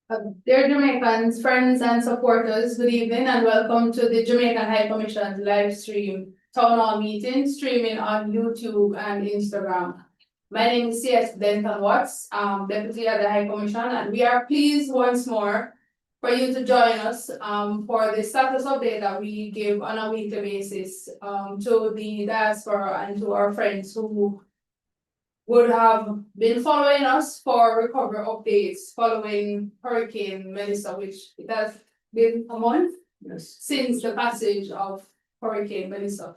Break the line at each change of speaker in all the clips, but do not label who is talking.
Dear Jamaicans, friends and supporters, good evening and welcome to the Jamaican High Commission's live stream town hall meeting streaming on YouTube and Instagram. My name is C.S. Denton Watts, Deputy at the High Commission, and we are pleased once more for you to join us for the status update that we give on a weekly basis to the diaspora and to our friends who would have been following us for recovery updates following Hurricane Melissa, which it has been a month since the passage of Hurricane Melissa.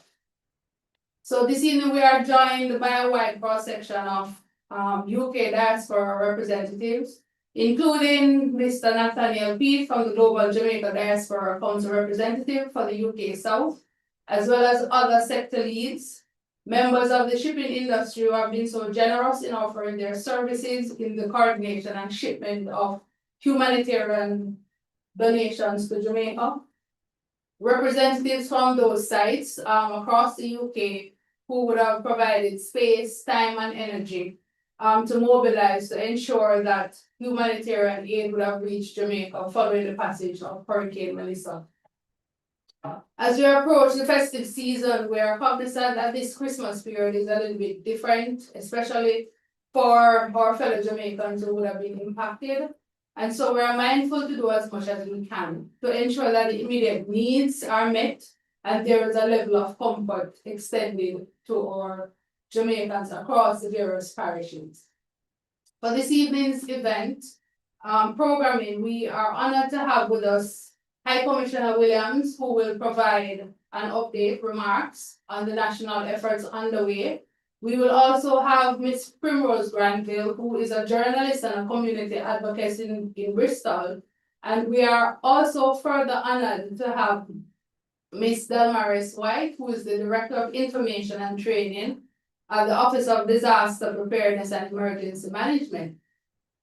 So this evening we are joined by a wide cross section of UK diaspora representatives, including Mr. Nathaniel Peat from the Global Jamaica Diaspora Council representative for the UK South, as well as other sector leads, members of the shipping industry who have been so generous in offering their services in the coordination and shipment of humanitarian donations to Jamaica. Representatives from those sites across the UK who would have provided space, time, and energy to mobilize to ensure that humanitarian aid would have reached Jamaica following the passage of Hurricane Melissa. As we approach the festive season, we are cognizant that this Christmas period is a little bit different, especially for our fellow Jamaicans who would have been impacted. And so we are mindful to do as much as we can to ensure that the immediate needs are met and there is a level of comfort extended to our Jamaicans across the various parishes. For this evening's event programming, we are honored to have with us High Commissioner Williams, who will provide an update remarks on the national efforts underway. We will also have Ms. Primrose Granville, who is a journalist and a community advocate in Bristol. And we are also further honored to have Ms. Delmaris White, who is the Director of Information and Training at the Office of Disaster Preparedness and Emergency Management.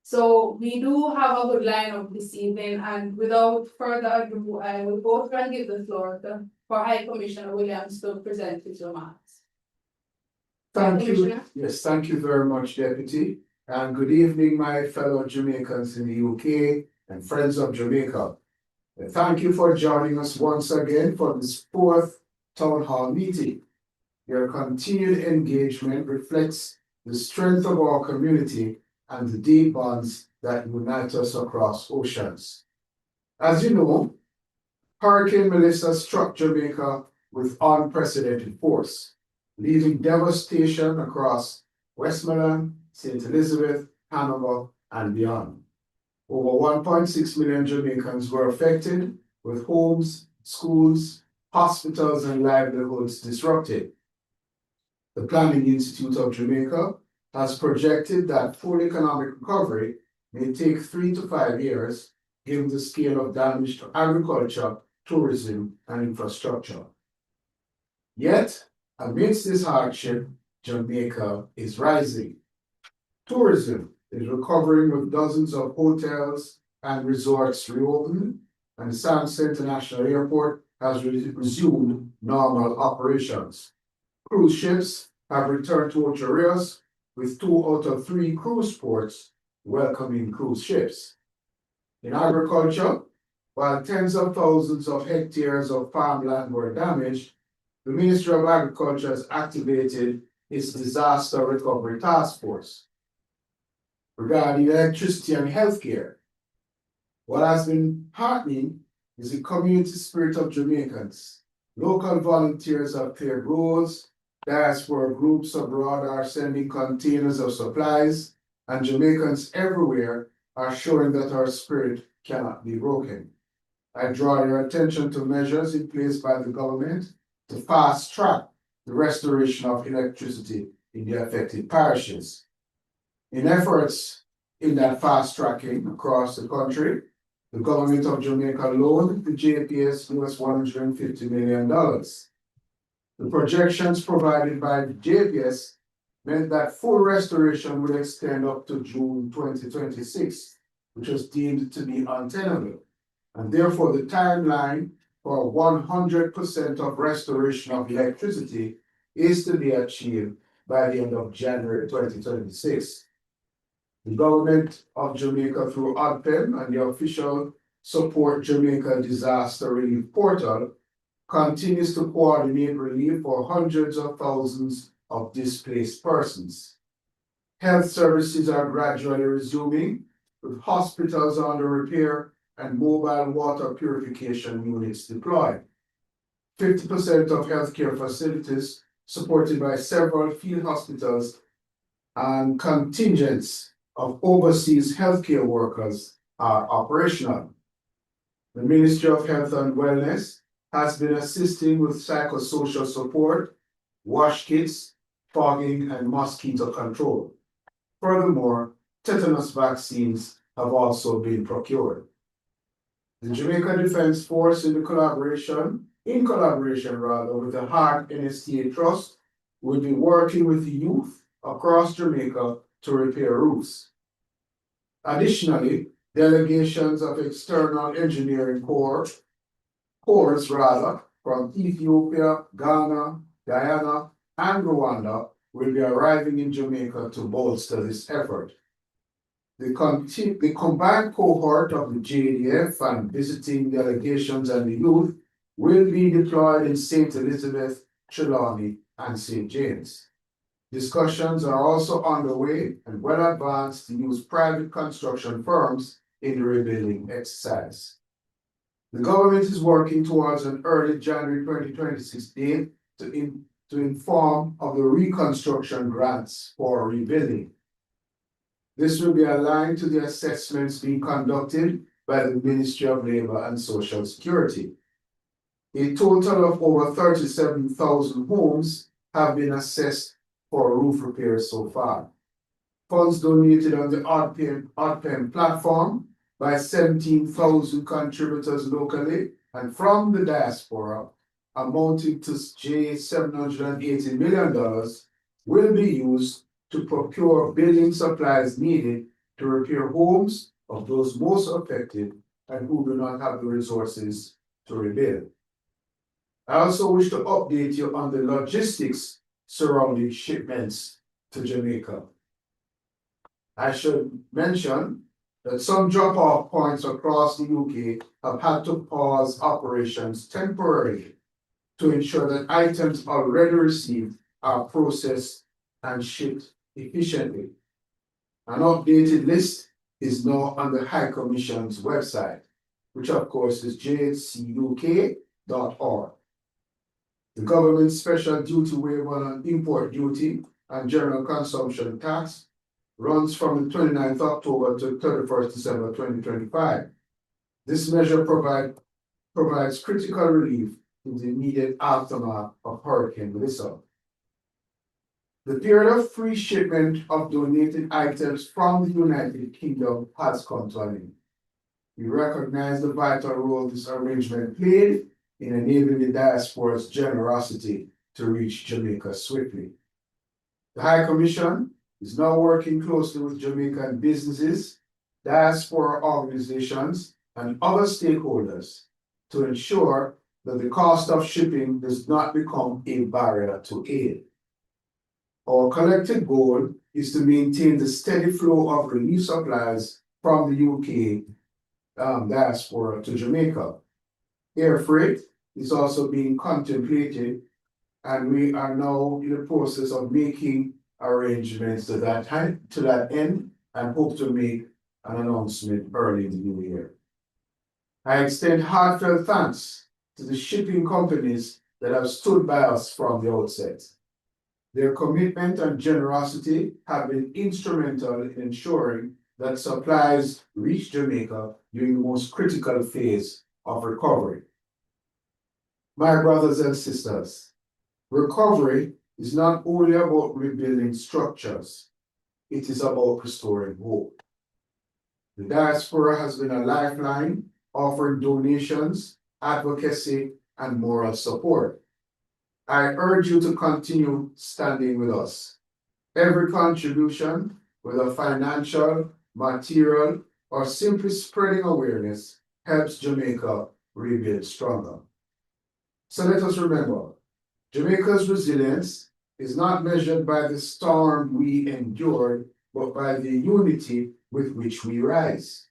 So we do have a good lineup this evening, and without further ado, I will go through and give the floor for High Commissioner Williams to present his remarks.
Thank you. Yes, thank you very much, Deputy. And good evening, my fellow Jamaicans in the UK and friends of Jamaica. Thank you for joining us once again for this fourth town hall meeting. Your continued engagement reflects the strength of our community and the deep bonds that unite us across oceans. As you know, Hurricane Melissa struck Jamaica with unprecedented force, leaving devastation across Westmoreland, St. Elizabeth, Hanover, and beyond. Over 1.6 million Jamaicans were affected, with homes, schools, hospitals, and livelihoods disrupted. The Planning Institute of Jamaica has projected that full economic recovery may take 3 to 5 years, given the scale of damage to agriculture, tourism, and infrastructure. Yet, amidst this hardship, Jamaica is rising. Tourism is recovering with dozens of hotels and resorts reopened, and Sansa International Airport has resumed normal operations. Cruise ships have returned to Ocho Rios, with 2 out of 3 cruise ports welcoming cruise ships. In agriculture, while tens of thousands of hectares of farmland were damaged, the Ministry of Agriculture has activated its Disaster Recovery Task Force. Regarding electricity and healthcare, what has been heartening is the community spirit of Jamaicans. Local volunteers have cleared roads, diaspora groups abroad are sending containers of supplies, and Jamaicans everywhere are showing that our spirit cannot be broken. I draw your attention to measures in place by the government to fast-track the restoration of electricity in the affected parishes. In efforts in that fast-tracking across the country, the government of Jamaica loaned the JPS US $150 million. The projections provided by the JPS meant that full restoration would extend up to June 2026, which was deemed to be untenable, and therefore the timeline for 100% of restoration of electricity is to be achieved by the end of January 2026. The government of Jamaica through ODPEM and the official Support Jamaica Disaster Relief Portal continues to coordinate relief for hundreds of thousands of displaced persons. Health services are gradually resuming, with hospitals under repair and mobile water purification units deployed. 50% of healthcare facilities supported by several field hospitals and contingents of overseas healthcare workers are operational. The Ministry of Health and Wellness has been assisting with psychosocial support, wash kits, fogging, and mosquito control. Furthermore, tetanus vaccines have also been procured. The Jamaica Defence Force, in collaboration with the Heart NSTA Trust, will be working with the youth across Jamaica to repair roofs. Additionally, delegations of external engineering corps from Ethiopia, Ghana, Guyana, and Rwanda will be arriving in Jamaica to bolster this effort. The combined cohort of the JDF and visiting delegations and the youth will be deployed in St. Elizabeth, Trelawney, and St. James. Discussions are also underway and well advanced to use private construction firms in the rebuilding exercise. The government is working towards an early January 2026 date to inform of the reconstruction grants for rebuilding. This will be aligned to the assessments being conducted by the Ministry of Labour and Social Security. A total of over 37,000 homes have been assessed for roof repairs so far. Funds donated on the ODPEM platform by 17,000 contributors locally and from the diaspora, amounting to $780 million, will be used to procure building supplies needed to repair homes of those most affected and who do not have the resources to rebuild. I also wish to update you on the logistics surrounding shipments to Jamaica. I should mention that some drop-off points across the UK have had to pause operations temporarily to ensure that items already received are processed and shipped efficiently. An updated list is now on the High Commission's website, which of course is jhcuk.org. The government's special duty waiver on import duty and general consumption tax runs from the 29th October to 31st December 2025. This measure provides critical relief in the immediate aftermath of Hurricane Melissa. The period of free shipment of donated items from the United Kingdom has come to an end. We recognize the vital role this arrangement played in enabling the diaspora's generosity to reach Jamaica swiftly. The High Commission is now working closely with Jamaican businesses, diaspora organizations, and other stakeholders to ensure that the cost of shipping does not become a barrier to aid. Our collective goal is to maintain the steady flow of relief supplies from the UK diaspora to Jamaica. Air freight is also being contemplated, and we are now in the process of making arrangements to that end, and hope to make an announcement early in the new year. I extend heartfelt thanks to the shipping companies that have stood by us from the outset. Their commitment and generosity have been instrumental in ensuring that supplies reach Jamaica during the most critical phase of recovery. My brothers and sisters, recovery is not only about rebuilding structures, it is about restoring hope. The diaspora has been a lifeline, offering donations, advocacy, and moral support. I urge you to continue standing with us. Every contribution, whether financial, material, or simply spreading awareness, helps Jamaica rebuild stronger. So let us remember, Jamaica's resilience is not measured by the storm we endured, but by the unity with which we rise.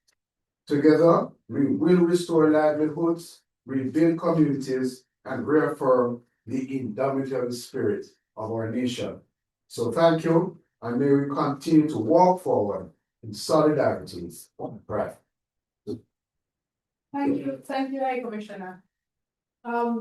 Together, we will restore livelihoods, rebuild communities, and reaffirm the indomitable spirit of our nation. So thank you, and may we continue to walk forward in solidarity and pride.
Thank you, High Commissioner.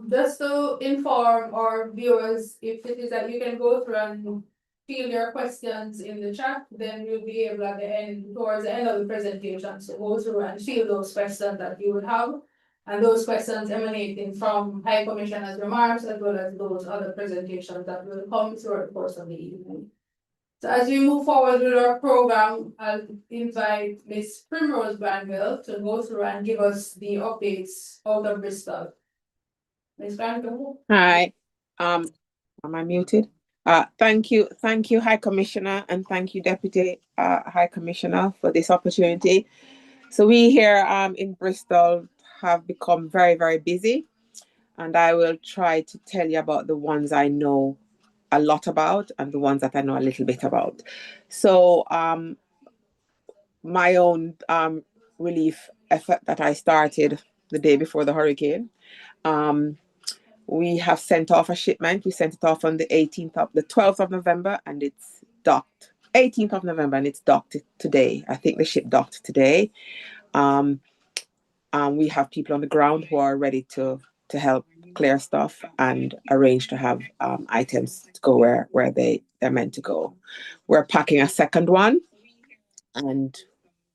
Just to inform our viewers, if it is that you can go through and fill your questions in the chat, then we'll be able at the end, towards the end of the presentation, to go through and fill those questions that you would have. And those questions emanating from High Commissioner's remarks, as well as those other presentations that will come throughout the course of the evening. So as we move forward with our program, I'll invite Ms. Primrose Granville to go through and give us the updates out of Bristol. Ms. Granville?
Hi, am I muted? Thank you, High Commissioner, and thank you, Deputy High Commissioner, for this opportunity. So we here in Bristol have become very, very busy, and I will try to tell you about the ones I know a lot about and the ones that I know a little bit about. So my own relief effort that I started the day before the hurricane, we have sent off a shipment. We sent it off on the 12th of November, and it's docked. 18th of November, and it's docked today. I think the ship docked today. We have people on the ground who are ready to help clear stuff and arrange to have items to go where they're meant to go. We're packing a second one, and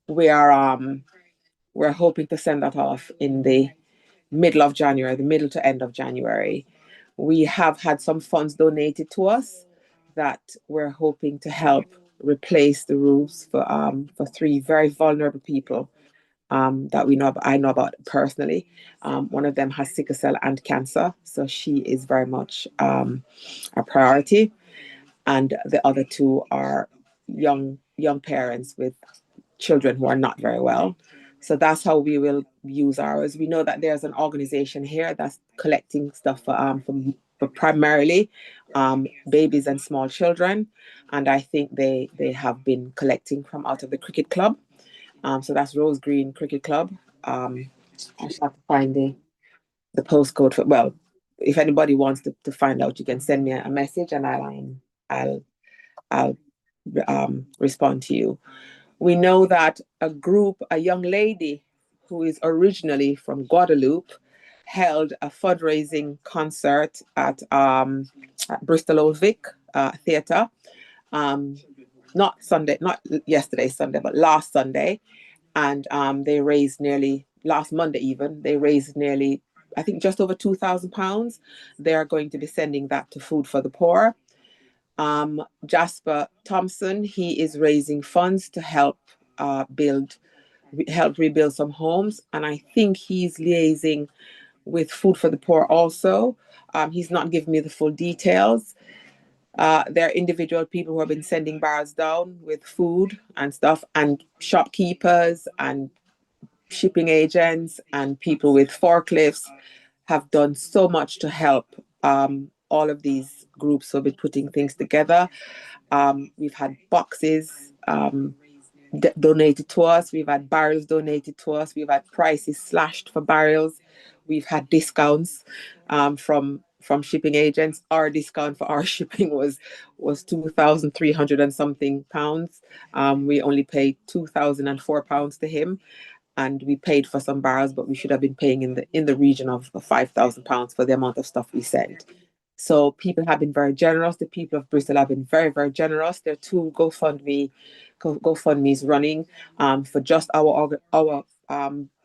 we're hoping to send that off in the middle of January, the middle to end of January. We have had some funds donated to us that we're hoping to help replace the roofs for 3 very vulnerable people that I know about personally. One of them has sickle cell and cancer, so she is very much a priority. And the other 2 are young parents with children who are not very well. So that's how we will use ours. We know that there's an organization here that's collecting stuff for primarily babies and small children, and I think they have been collecting from out of the cricket club. So that's Rose Green Cricket Club. I should have to find the postcode for. Well, if anybody wants to find out, you can send me a message, and I'll respond to you. We know that a young lady who is originally from Guadeloupe, held a fundraising concert at Bristol Old Vic Theatre. Not yesterday Sunday, but last Sunday, and they raised last Monday even. They raised nearly, I think, just over £2,000. They are going to be sending that to Food for the Poor. Jasper Thompson, he is raising funds to help rebuild some homes, and I think he's liaising with Food for the Poor also. He's not giving me the full details. There are individual people who have been sending barrels down with food and stuff, and shopkeepers and shipping agents and people with forklifts have done so much to help all of these groups who have been putting things together. We've had boxes donated to us. We've had barrels donated to us. We've had prices slashed for barrels. We've had discounts from shipping agents. Our discount for our shipping was 2,300 and something pounds. We only paid 2,004 pounds to him, and we paid for some barrels, but we should have been paying in the region of 5,000 pounds for the amount of stuff we sent. So people have been very generous. The people of Bristol have been very, very generous. There are 2 GoFundMe's running for just our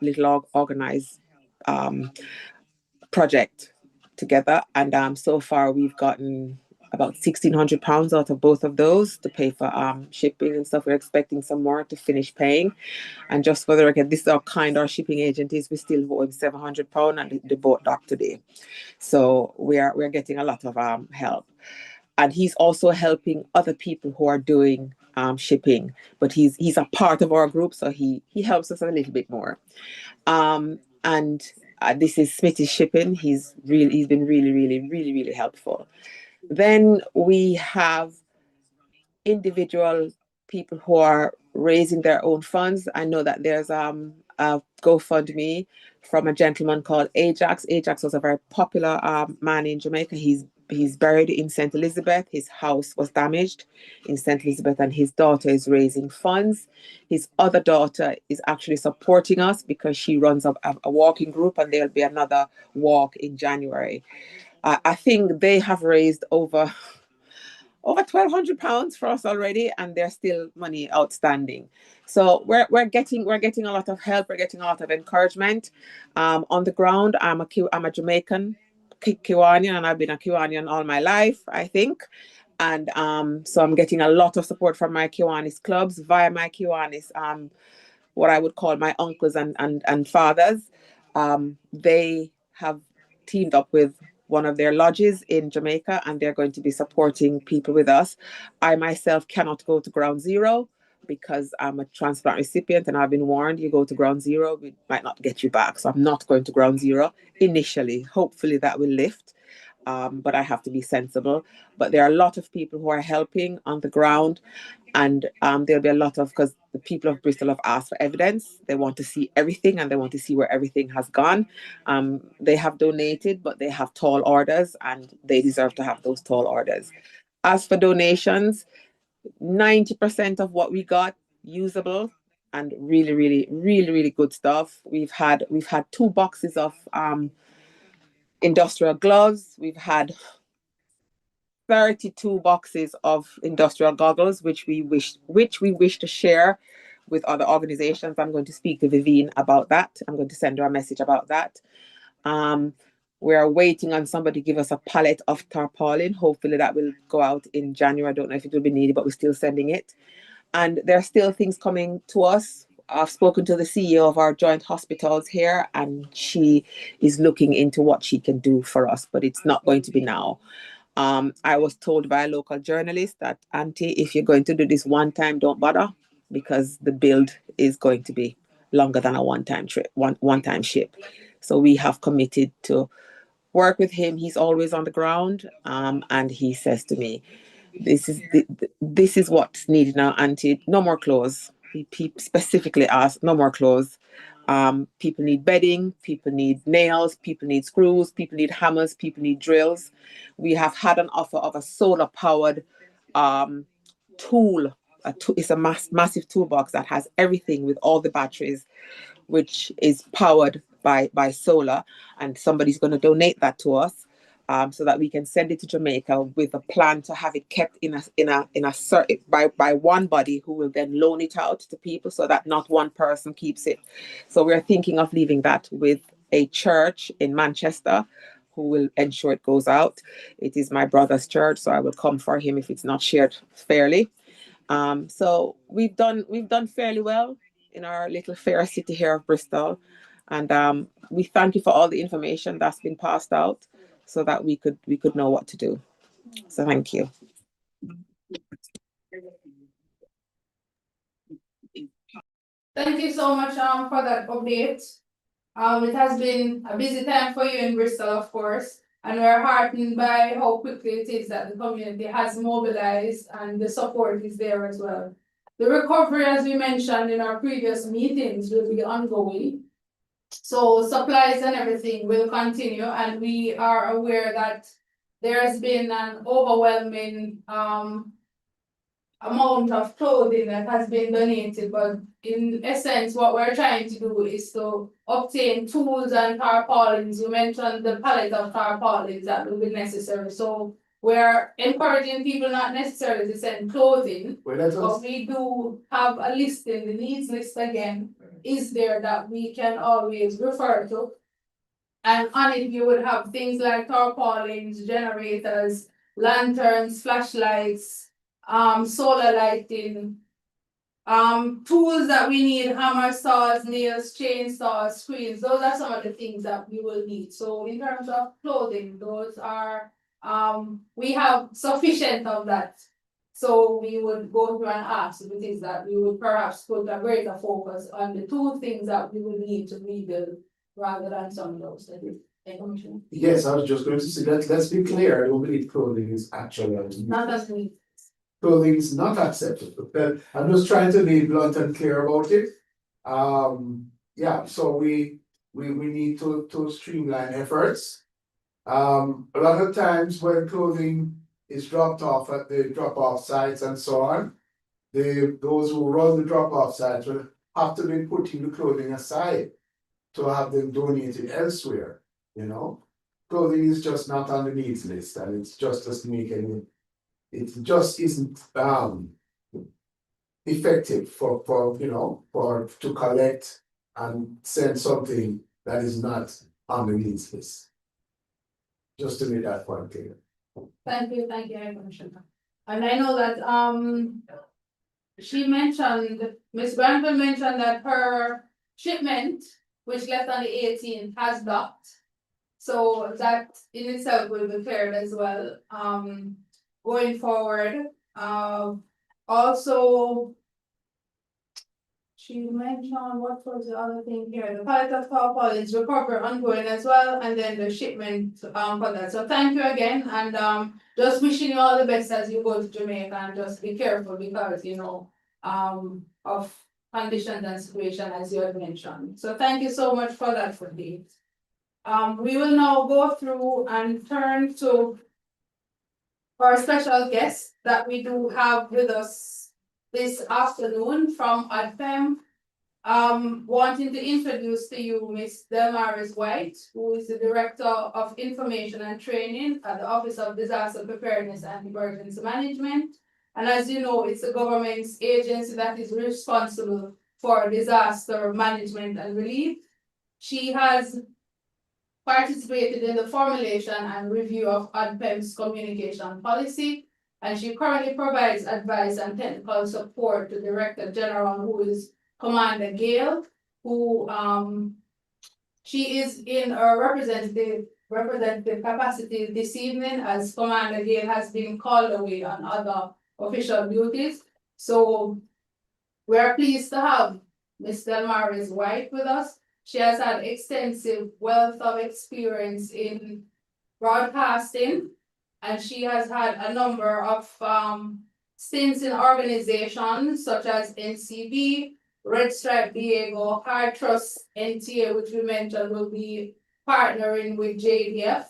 little organized project together. And so far we've gotten about £1,600 out of both of those to pay for shipping and stuff. We're expecting some more to finish paying. And just for the record, this is how kind our shipping agent is. We still owe him £700, and the boat docked today. So we're getting a lot of help. And he's also helping other people who are doing shipping, but he's a part of our group, so he helps us a little bit more. And this is Smithy Shipping. He's been really helpful. Then we have individual people who are raising their own funds. I know that there's a GoFundMe from a gentleman called Ajax. Ajax was a very popular man in Jamaica. He's buried in St. Elizabeth. His house was damaged in St. Elizabeth, and his daughter is raising funds. His other daughter is actually supporting us because she runs a walking group, and there'll be another walk in January. I think they have raised over £1,200 for us already, and there's still money outstanding. So we're getting a lot of help. We're getting a lot of encouragement. On the ground, I'm a Jamaican Kiwanian, and I've been a Kiwanian all my life, I think. And so I'm getting a lot of support from my Kiwanis clubs via my Kiwanis, what I would call my uncles and fathers. They have teamed up with one of their lodges in Jamaica, and they're going to be supporting people with us. I myself cannot go to Ground Zero because I'm a transplant recipient, and I've been warned, you go to Ground Zero, we might not get you back. So I'm not going to Ground Zero initially. Hopefully that will lift, but I have to be sensible. But there are a lot of people who are helping on the ground, and there'll be a lot of, because the people of Bristol have asked for evidence. They want to see everything, and they want to see where everything has gone. They have donated, but they have tall orders, and they deserve to have those tall orders. As for donations, 90% of what we got usable and really, really, really, really good stuff. We've had 2 boxes of industrial gloves. We've had 32 boxes of industrial goggles, which we wish to share with other organizations. I'm going to speak to Vivienne about that. I'm going to send her a message about that. We're waiting on somebody to give us a pallet of tarpaulin. Hopefully that will go out in January. I don't know if it will be needed, but we're still sending it. And there are still things coming to us. I've spoken to the CEO of our joint hospitals here, and she is looking into what she can do for us, but it's not going to be now. I was told by a local journalist that, Auntie, if you're going to do this one time, don't bother, because the build is going to be longer than a one-time trip, one-time ship. So we have committed to work with him. He's always on the ground, and he says to me, this is what's needed now, Auntie. No more clothes. He specifically asked, no more clothes. People need bedding, people need nails, people need screws, people need hammers, people need drills. We have had an offer of a solar powered tool. It's a massive toolbox that has everything with all the batteries, which is powered by solar, and somebody's going to donate that to us, so that we can send it to Jamaica with a plan to have it kept in a certain by one body who will then loan it out to people, so that not one person keeps it. So we're thinking of leaving that with a church in Manchester who will ensure it goes out. It is my brother's church, so I will come for him if it's not shared fairly. So we've done fairly well in our little fair city here of Bristol, and we thank you for all the information that's been passed out, so that we could know what to do. So thank you.
Thank you so much for that update. It has been a busy time for you in Bristol, of course, and we're heartened by how quickly it is that the community has mobilized and the support is there as well. The recovery, as we mentioned in our previous meetings, will be ongoing. So supplies and everything will continue, and we are aware that there has been an overwhelming amount of clothing that has been donated, but in essence, what we're trying to do is to obtain tools and tarpaulins. You mentioned the pallet of tarpaulins that will be necessary. So we're encouraging people not necessarily to send clothing, but we do have a listing. The needs list again is there that we can always refer to. And on it, you would have things like tarpaulins, generators, lanterns, flashlights, solar lighting, tools that we need, hammer saws, nails, chainsaws, screens. Those are some of the things that we will need. So in terms of clothing, those are, we have sufficient of that. So we would go through and ask if it is that we would perhaps put a greater focus on the 2 things that we would need to rebuild, rather than some of those that we.
Yes, I was just going to say that, let's be clear, I don't believe clothing is actually
Not as we.
clothing is not acceptable. But I'm just trying to be blunt and clear about it. Yeah, so we need to streamline efforts. A lot of times when clothing is dropped off at the drop-off sites and so on, those who run the drop-off sites will have to be putting the clothing aside to have them donated elsewhere, you know? Clothing is just not on the needs list, and it's just doesn't make any, it just isn't effective for to collect and send something that is not on the needs list. Just to make that point clear.
Thank you, High Commissioner. And I know that she mentioned, Ms. Granville mentioned that her shipment, which left on the 18th, has docked. So that in itself will be cleared as well. Going forward, also, she mentioned, what was the other thing here? The pallet of tarpaulins recovery ongoing as well, and then the shipment for that. So thank you again, and just wishing you all the best as you go to Jamaica, and just be careful because of conditions and situation as you had mentioned. So thank you so much for that for me. We will now go through and turn to our special guest that we do have with us this afternoon from ADFEM. Wanting to introduce to you Ms. Delmaris White, who is the Director of Information and Training at the Office of Disaster Preparedness and Emergency Management. And as you know, it's a government's agency that is responsible for disaster management and relief. She has participated in the formulation and review of ADFEM's communication policy, and she currently provides advice and technical support to Director General, who is Commander Gale, who she is in a representative capacity this evening, as Commander Gale has been called away on other official duties. So we are pleased to have Ms. Delmaris White with us. She has had extensive wealth of experience in broadcasting, and she has had a number of stints in organizations such as NCB, Red Stripe Diego, Hard Trust NTA, which we mentioned will be partnering with JDF,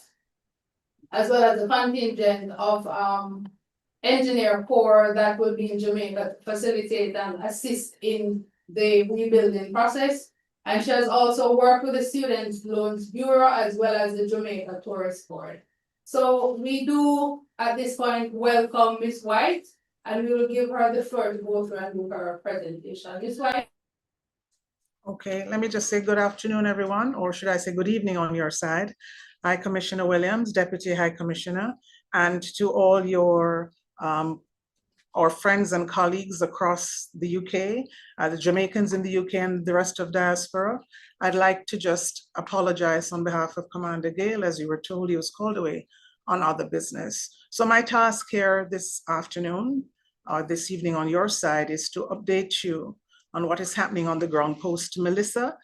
as well as a contingent of engineer corps that will be in Jamaica to facilitate and assist in the rebuilding process. And she has also worked with the Student Loans Bureau as well as the Jamaica Tourist Board. So we do at this point welcome Ms. White, and we will give her the floor to go through and do her presentation. Ms. White.
Okay, let me just say good afternoon, everyone, or should I say good evening on your side. High Commissioner Williams, Deputy High Commissioner, and to all your our friends and colleagues across the UK, the Jamaicans in the UK and the rest of diaspora. I'd like to just apologize on behalf of Commander Gale, as you were told he was called away on other business. So my task here this afternoon, this evening on your side, is to update you on what is happening on the ground post Melissa.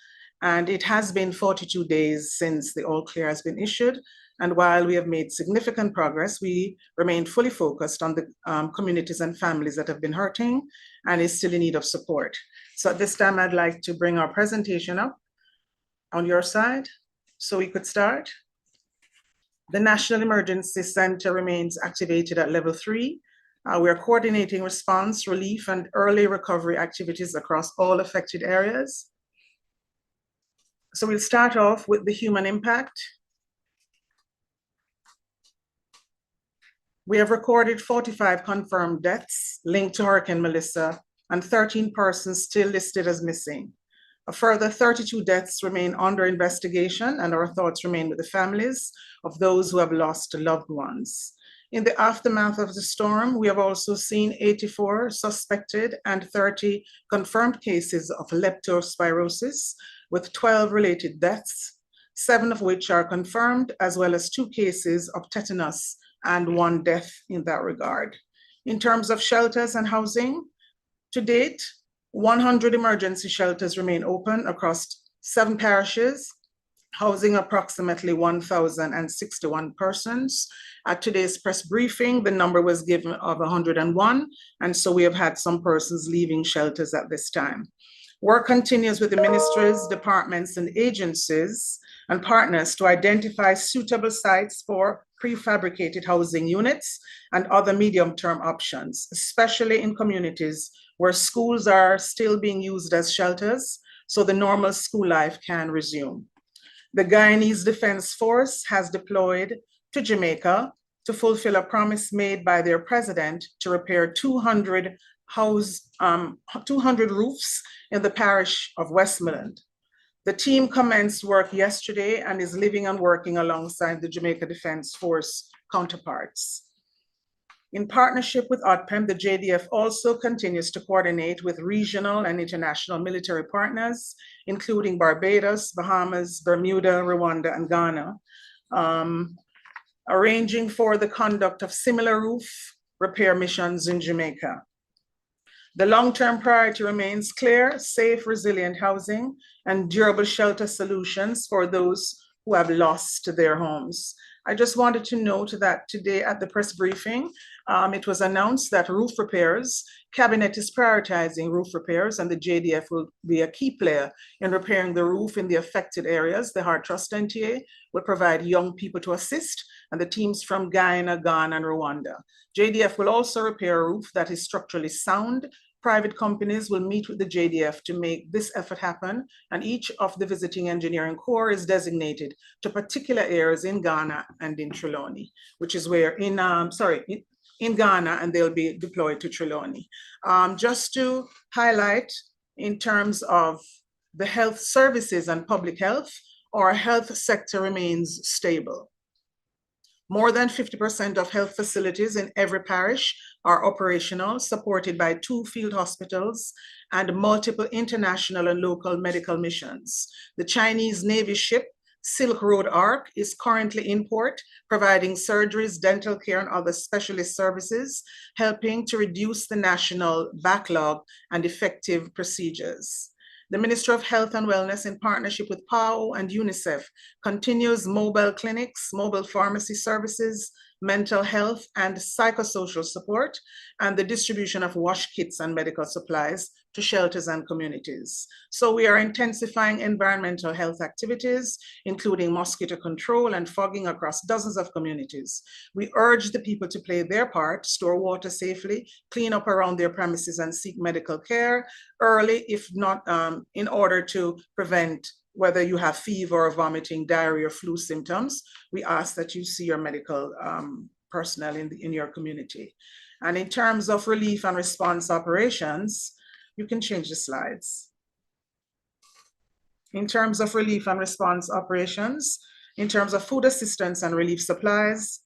And it has been 42 days since the all clear has been issued. And while we have made significant progress, we remain fully focused on the communities and families that have been hurting and is still in need of support. So at this time, I'd like to bring our presentation up on your side so we could start. The National Emergency Center remains activated at level 3. We are coordinating response, relief, and early recovery activities across all affected areas. So we'll start off with the human impact. We have recorded 45 confirmed deaths linked to Hurricane Melissa and 13 persons still listed as missing. A further 32 deaths remain under investigation, and our thoughts remain with the families of those who have lost loved ones. In the aftermath of the storm, we have also seen 84 suspected and 30 confirmed cases of leptospirosis, with 12 related deaths, 7 of which are confirmed, as well as 2 cases of tetanus and 1 death in that regard. In terms of shelters and housing, to date, 100 emergency shelters remain open across 7 parishes, housing approximately 1,061 persons. At today's press briefing, the number was given of 101, and so we have had some persons leaving shelters at this time. Work continues with the ministries, departments, and agencies and partners to identify suitable sites for prefabricated housing units and other medium-term options, especially in communities where schools are still being used as shelters, so the normal school life can resume. The Guyanese Defense Force has deployed to Jamaica to fulfill a promise made by their president to repair 200 roofs in the parish of Westmoreland. The team commenced work yesterday and is living and working alongside the Jamaica Defense Force counterparts. In partnership with ODPEM, the JDF also continues to coordinate with regional and international military partners, including Barbados, Bahamas, Bermuda, Rwanda, and Ghana, arranging for the conduct of similar roof repair missions in Jamaica. The long-term priority remains clear, safe, resilient housing and durable shelter solutions for those who have lost their homes. I just wanted to note that today at the press briefing, it was announced that roof repairs, Cabinet is prioritizing roof repairs, and the JDF will be a key player in repairing the roof in the affected areas. The Heart Trust NTA will provide young people to assist, and the teams from Guyana, Ghana, and Rwanda. JDF will also repair a roof that is structurally sound. Private companies will meet with the JDF to make this effort happen, and each of the visiting engineering corps is designated to particular areas in Ghana and in Trelawney, which is where in Ghana, and they'll be deployed to Trelawney. Just to highlight in terms of the health services and public health, our health sector remains stable. More than 50% of health facilities in every parish are operational, supported by 2 field hospitals and multiple international and local medical missions. The Chinese Navy ship Silk Road Ark is currently in port, providing surgeries, dental care, and other specialist services, helping to reduce the national backlog and effective procedures. The Ministry of Health and Wellness, in partnership with PAO and UNICEF, continues mobile clinics, mobile pharmacy services, mental health and psychosocial support, and the distribution of wash kits and medical supplies to shelters and communities. So we are intensifying environmental health activities, including mosquito control and fogging across dozens of communities. We urge the people to play their part, store water safely, clean up around their premises, and seek medical care early, if not in order to prevent whether you have fever or vomiting, diarrhea, or flu symptoms. We ask that you see your medical personnel in your community. And in terms of relief and response operations, you can change the slides. In terms of relief and response operations, in terms of food assistance and relief supplies,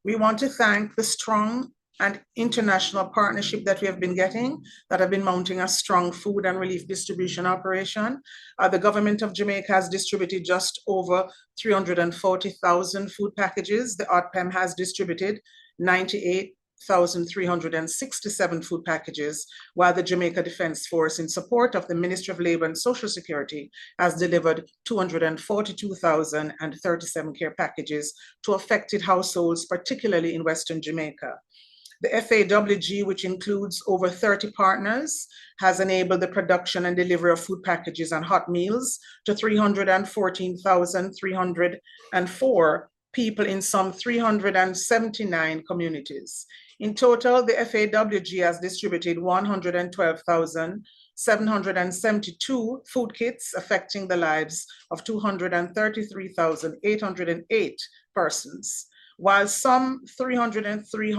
we want to thank the strong and international partnership that we have been getting, that have been mounting a strong food and relief distribution operation. The government of Jamaica has distributed just over 340,000 food packages. The ODPEM has distributed 98,367 food packages, while the Jamaica Defense Force, in support of the Ministry of Labor and Social Security, has delivered 242,037 care packages to affected households, particularly in Western Jamaica. The FAWG, which includes over 30 partners, has enabled the production and delivery of food packages and hot meals to 314,304 people in some 379 communities. In total, the FAWG has distributed 112,772 food kits, affecting the lives of 233,808 persons, while some 303,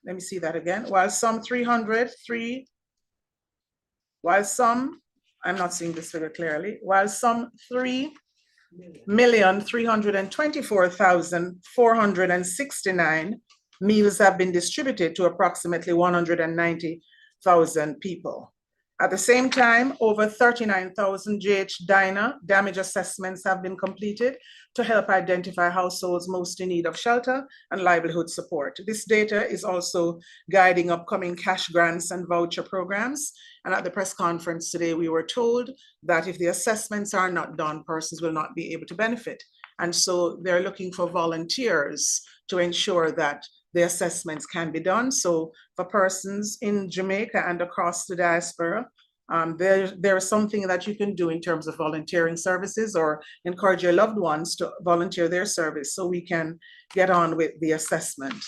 let me see that again, while some 303, I'm not seeing this figure clearly, while some 3,324,469 meals have been distributed to approximately 190,000 people. At the same time, over 39,000 GH Dyna damage assessments have been completed to help identify households most in need of shelter and livelihood support. This data is also guiding upcoming cash grants and voucher programs. And at the press conference today, we were told that if the assessments are not done, persons will not be able to benefit. And so they're looking for volunteers to ensure that the assessments can be done. So for persons in Jamaica and across the diaspora, there is something that you can do in terms of volunteering services or encourage your loved ones to volunteer their service so we can get on with the assessment.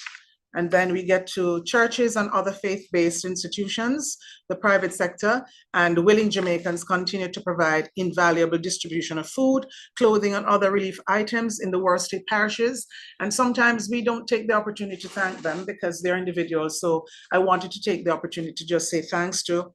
And then we get to churches and other faith-based institutions, the private sector, and willing Jamaicans continue to provide invaluable distribution of food, clothing, and other relief items in the worst hit parishes. And sometimes we don't take the opportunity to thank them because they're individuals. So I wanted to take the opportunity to just say thanks to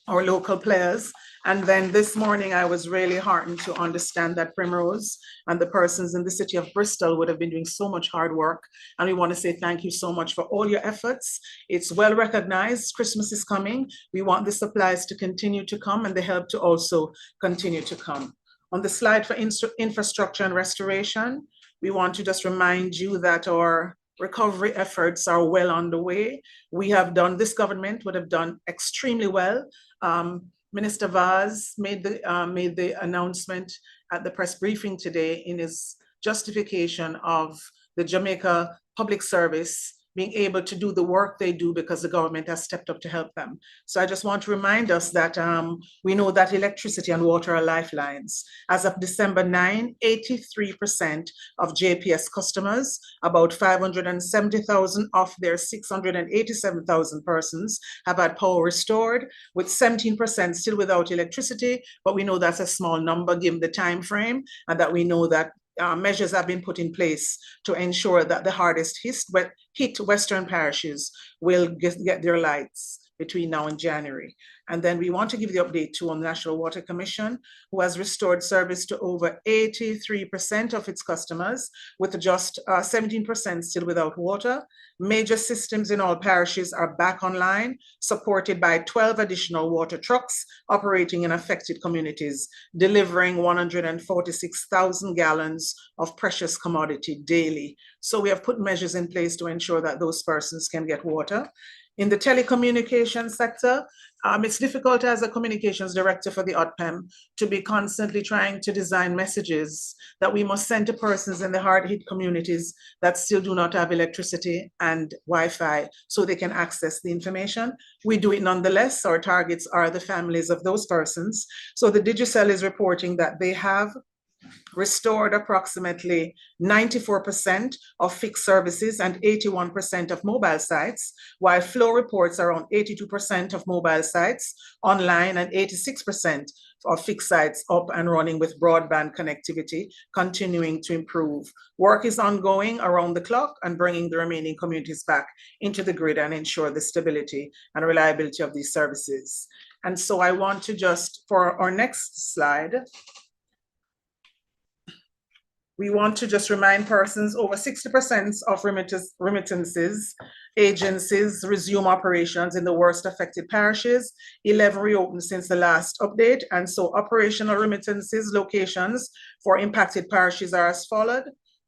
our local players. And then this morning, I was really heartened to understand that Primrose and the persons in the city of Bristol would have been doing so much hard work. And we want to say thank you so much for all your efforts. It's well recognized. Christmas is coming. We want the supplies to continue to come and the help to also continue to come. On the slide for infrastructure and restoration, we want to just remind you that our recovery efforts are well underway. We have done, this government would have done extremely well. Minister Vaz made the announcement at the press briefing today in his justification of the Jamaica Public Service being able to do the work they do because the government has stepped up to help them. So I just want to remind us that we know that electricity and water are lifelines. As of December 9, 83% of JPS customers, about 570,000 of their 687,000 persons have had power restored, with 17% still without electricity, but we know that's a small number given the time frame, and that we know that measures have been put in place to ensure that the hardest hit Western parishes will get their lights between now and January. And then we want to give the update too on the National Water Commission, who has restored service to over 83% of its customers, with just 17% still without water. Major systems in all parishes are back online, supported by 12 additional water trucks operating in affected communities, delivering 146,000 gallons of precious commodity daily. So we have put measures in place to ensure that those persons can get water. In the telecommunications sector, it's difficult as a communications director for the OTPEM to be constantly trying to design messages that we must send to persons in the hard-hit communities that still do not have electricity and Wi-Fi so they can access the information. We do it nonetheless. Our targets are the families of those persons. So the Digicel is reporting that they have restored approximately 94% of fixed services and 81% of mobile sites, while Flow reports around 82% of mobile sites online and 86% of fixed sites up and running with broadband connectivity, continuing to improve. Work is ongoing around the clock and bringing the remaining communities back into the grid and ensure the stability and reliability of these services. And so I want to just, for our next slide, we want to just remind persons over 60% of remittances agencies resume operations in the worst affected parishes, 11 reopened since the last update. And so operational remittances locations for impacted parishes are as followed.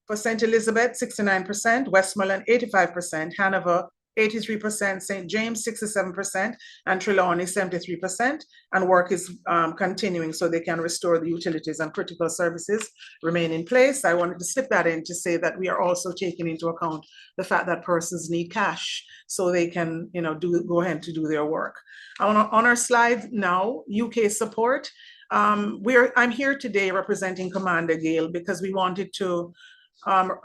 For St. Elizabeth, 69%, Westmoreland, 85%, Hanover, 83%, St. James, 67%, and Trelawney, 73%. And work is continuing so they can restore the utilities and critical services remain in place. I wanted to slip that in to say that we are also taking into account the fact that persons need cash so they can, go ahead to do their work. On our slide now, UK support. I'm here today representing Commander Gale because we wanted to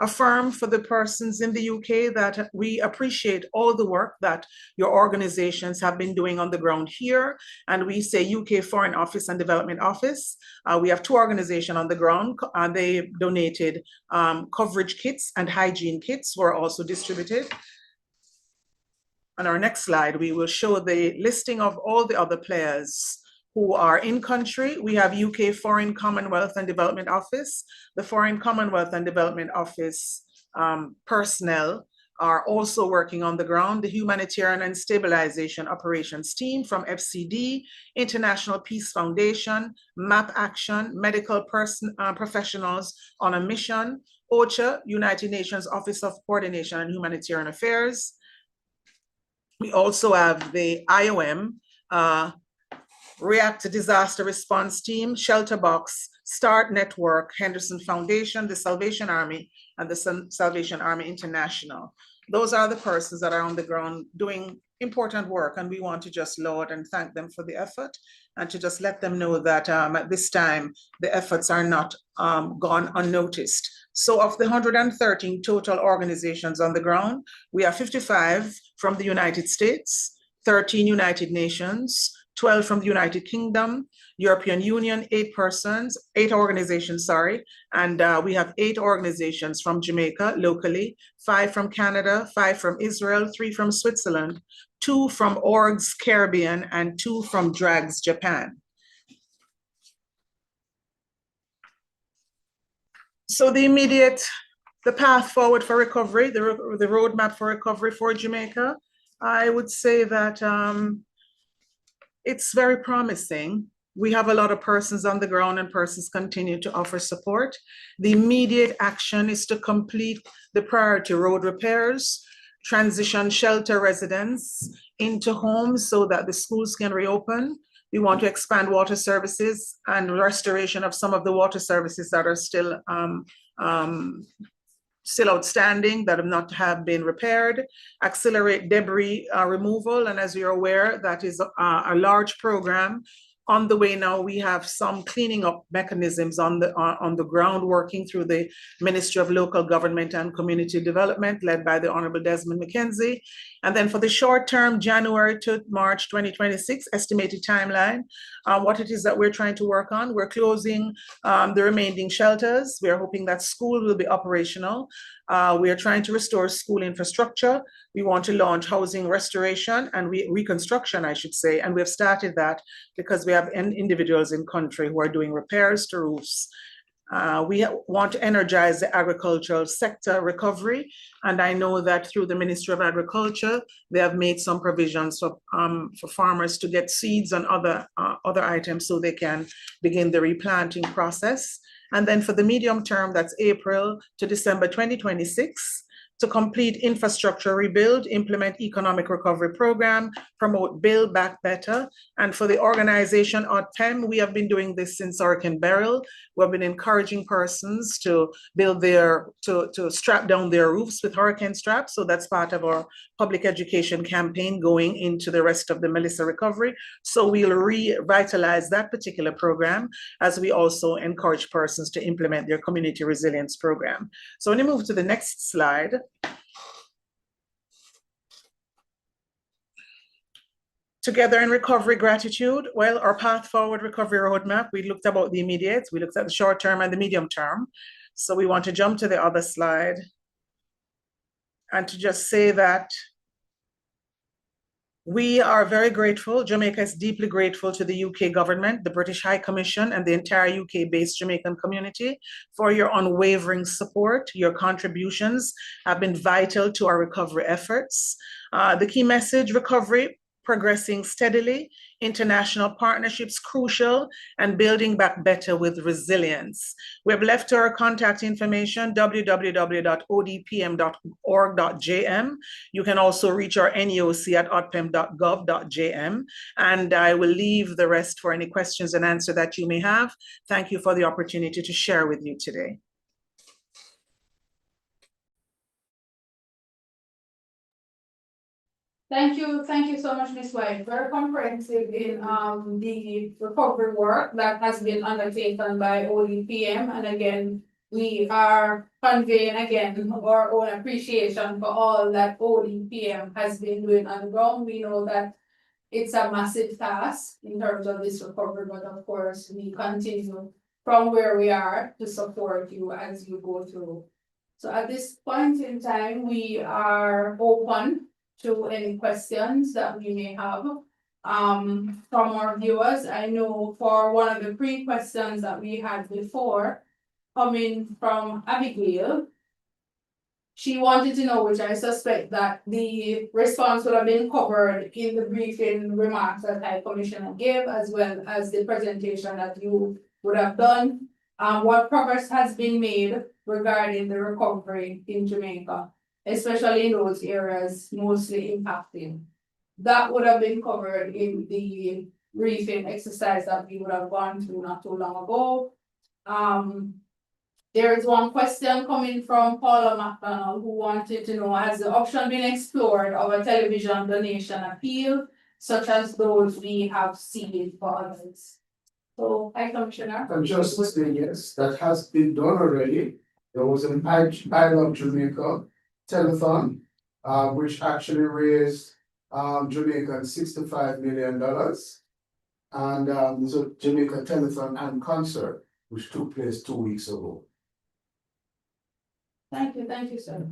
affirm for the persons in the UK that we appreciate all the work that your organizations have been doing on the ground here. And we say UK Foreign Office and Development Office. We have two organizations on the ground. They donated coverage kits and hygiene kits were also distributed. On our next slide, we will show the listing of all the other players who are in country. We have UK Foreign Commonwealth and Development Office. The Foreign Commonwealth and Development Office personnel are also working on the ground. The Humanitarian and Stabilization Operations Team from FCD, International Peace Foundation, MAP Action, medical professionals on a mission, OCHA, United Nations Office of Coordination and Humanitarian Affairs. We also have the IOM, React Disaster Response Team, Shelter Box, START Network, Henderson Foundation, the Salvation Army, and the Salvation Army International. Those are the persons that are on the ground doing important work, and we want to just laud and thank them for the effort, and to just let them know that at this time, the efforts are not gone unnoticed. So of the 113 total organizations on the ground, we have 55 from the United States, 13 United Nations, 12 from the United Kingdom, European Union, 8 organizations, and we have 8 organizations from Jamaica locally, 5 from Canada, 5 from Israel, 3 from Switzerland, 2 from Orgs Caribbean, and 2 from DRAGS Japan. So the path forward for recovery, the roadmap for recovery for Jamaica, I would say that it's very promising. We have a lot of persons on the ground, and persons continue to offer support. The immediate action is to complete the priority road repairs, transition shelter residents into homes so that the schools can reopen. We want to expand water services and restoration of some of the water services that are still outstanding, that have been repaired, accelerate debris removal. And as you're aware, that is a large program. On the way now, we have some cleaning up mechanisms on the ground, working through the Ministry of Local Government and Community Development, led by the Honorable Desmond McKenzie. And then for the short term, January to March 2026, estimated timeline, what it is that we're trying to work on. We're closing the remaining shelters. We are hoping that school will be operational. We are trying to restore school infrastructure. We want to launch housing restoration and reconstruction, I should say. And we have started that because we have individuals in country who are doing repairs to roofs. We want to energize the agricultural sector recovery. And I know that through the Ministry of Agriculture, they have made some provisions for farmers to get seeds and other items so they can begin the replanting process. And then for the medium term, that's April to December 2026, to complete infrastructure rebuild, implement economic recovery program, promote Build Back Better. And for the organization ODPEM, we have been doing this since Hurricane Beryl. We've been encouraging persons to build to strap down their roofs with hurricane straps. So that's part of our public education campaign going into the rest of the Melissa recovery. So we'll revitalize that particular program, as we also encourage persons to implement their community resilience program. So when you move to the next slide, Together in Recovery Gratitude, well, our path forward recovery roadmap, we looked about the immediate, we looked at the short term and the medium term. So we want to jump to the other slide and to just say that we are very grateful. Jamaica is deeply grateful to the UK government, the British High Commission, and the entire UK-based Jamaican community for your unwavering support. Your contributions have been vital to our recovery efforts. The key message: recovery progressing steadily, international partnerships crucial, and building back better with resilience. We have left our contact information, www.odpm.org.jm. You can also reach our NEOC at odpem.gov.jm, and I will leave the rest for any questions and answer that you may have. Thank you for the opportunity to share with you today.
Thank you so much, Ms. White. Very comprehensive in the recovery work that has been undertaken by ODPM. And again, we are conveying again our own appreciation for all that ODPM has been doing on the ground. We know that it's a massive task in terms of this recovery, but of course, we continue from where we are to support you as you go through. So at this point in time, we are open to any questions that we may have from our viewers. I know for one of the pre-questions that we had before, coming from Abigail, She wanted to know, which I suspect that the response would have been covered in the briefing remarks that High Commissioner gave, as well as the presentation that you would have done. What progress has been made regarding the recovery in Jamaica, especially in those areas mostly impacted. That would have been covered in the briefing exercise that we would have gone through not too long ago. There is one question coming from Paula McDonald, who wanted to know, has the option been explored of a television donation appeal, such as those we have seen for others? So, High Commissioner.
And just to say, yes, that has been done already. There was an I Love Jamaica telethon, which actually raised Jamaican $65 million. And there's a Jamaica telethon and concert, which took place 2 weeks ago.
Thank you, sir.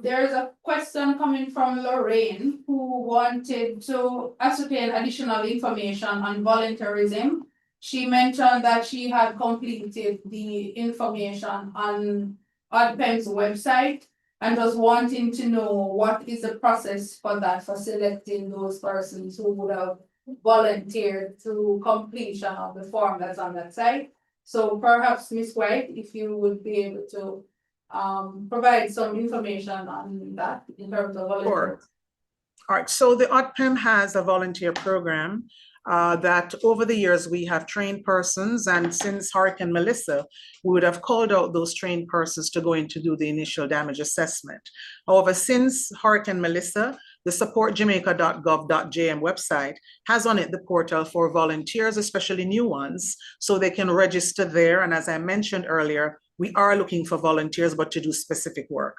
There is a question coming from Lorraine, who wanted to ascertain additional information on volunteerism. She mentioned that she had completed the information on ODPEM's website and was wanting to know what is the process for that, for selecting those persons who would have volunteered through completion of the form that's on that site. So perhaps, Ms. White, if you would be able to provide some information on that in terms of volunteers.
Sure. All right, so the ODPEM has a volunteer program that over the years we have trained persons, and since Hurricane Melissa, we would have called out those trained persons to go in to do the initial damage assessment. However, since Hurricane Melissa, the supportjamaica.gov.jm website has on it the portal for volunteers, especially new ones, so they can register there. And as I mentioned earlier, we are looking for volunteers, but to do specific work.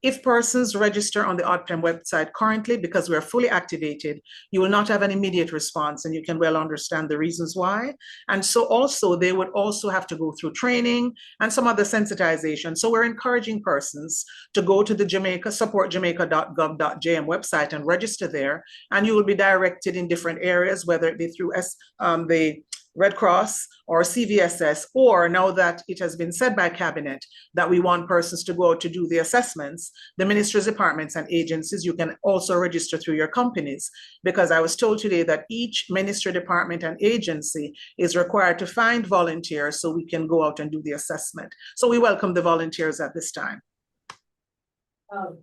If persons register on the ODPEM website currently, because we are fully activated, you will not have an immediate response, and you can well understand the reasons why. And so also, they would also have to go through training and some other sensitization. So we're encouraging persons to go to the supportjamaica.gov.jm website and register there, and you will be directed in different areas, whether it be through the Red Cross or CVSS, or now that it has been said by Cabinet that we want persons to go out to do the assessments, the ministry's departments and agencies, you can also register through your companies, because I was told today that each ministry, department and agency is required to find volunteers so we can go out and do the assessment. So we welcome the volunteers at this time.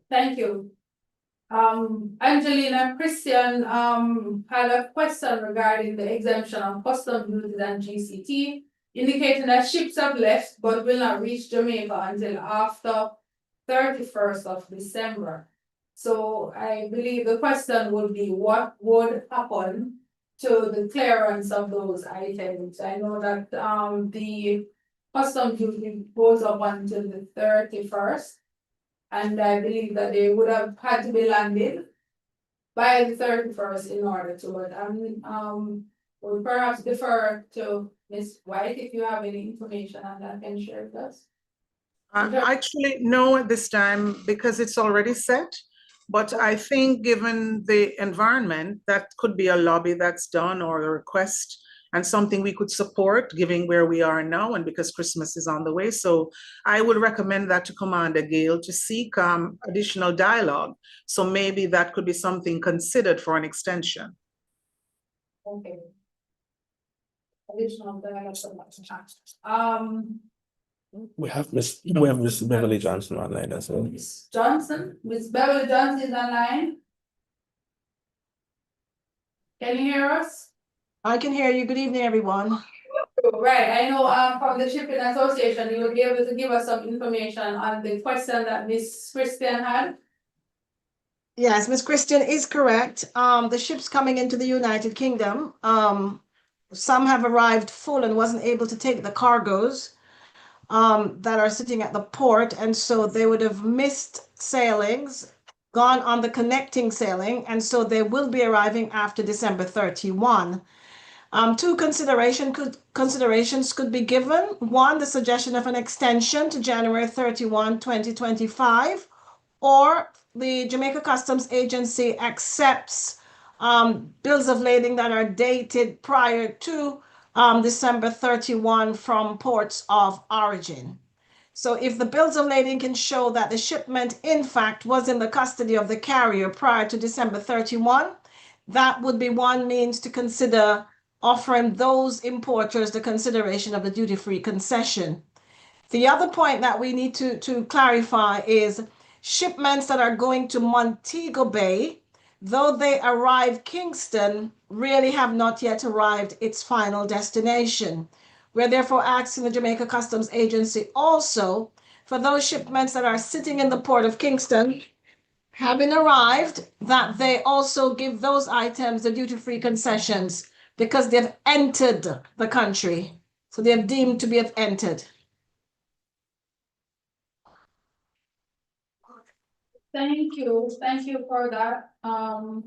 Thank you. Angelina Christian had a question regarding the exemption of custom duties and GCT, indicating that ships have left but will not reach Jamaica until after 31st of December. So I believe the question would be, what would happen to the clearance of those items? I know that the custom duty goes up until the 31st. And I believe that they would have had to be landed by the 31st in order to, but we'll perhaps defer to Ms. White if you have any information on that, can share with us.
Actually, no, at this time, because it's already set. But I think given the environment, that could be a lobby that's done or a request, and something we could support given where we are now, and because Christmas is on the way. So I would recommend that to Commander Gale to seek additional dialogue. So maybe that could be something considered for an extension.
Okay. Additional dialogue.
We have Miss Beverly Johnson online as well.
Miss Johnson, Miss Beverly Johnson is online. Can you hear us?
I can hear you. Good evening, everyone.
Right, I know from the Shipping Association, you will be able to give us some information on the question that Miss Christian had.
Yes, Miss Christian is correct. The ships coming into the United Kingdom, some have arrived full and wasn't able to take the cargoes that are sitting at the port, and so they would have missed sailings, gone on the connecting sailing, and so they will be arriving after December 31. Two considerations could be given. One, the suggestion of an extension to January 31, 2025, or the Jamaica Customs Agency accepts bills of lading that are dated prior to December 31 from ports of origin. So if the bills of lading can show that the shipment in fact was in the custody of the carrier prior to December 31, that would be one means to consider offering those importers the consideration of the duty-free concession. The other point that we need to clarify is shipments that are going to Montego Bay, though they arrive Kingston, really have not yet arrived its final destination. We're therefore asking the Jamaica Customs Agency also for those shipments that are sitting in the port of Kingston, having arrived, that they also give those items the duty-free concessions because they've entered the country. So they're deemed to be have entered.
Thank you for that. To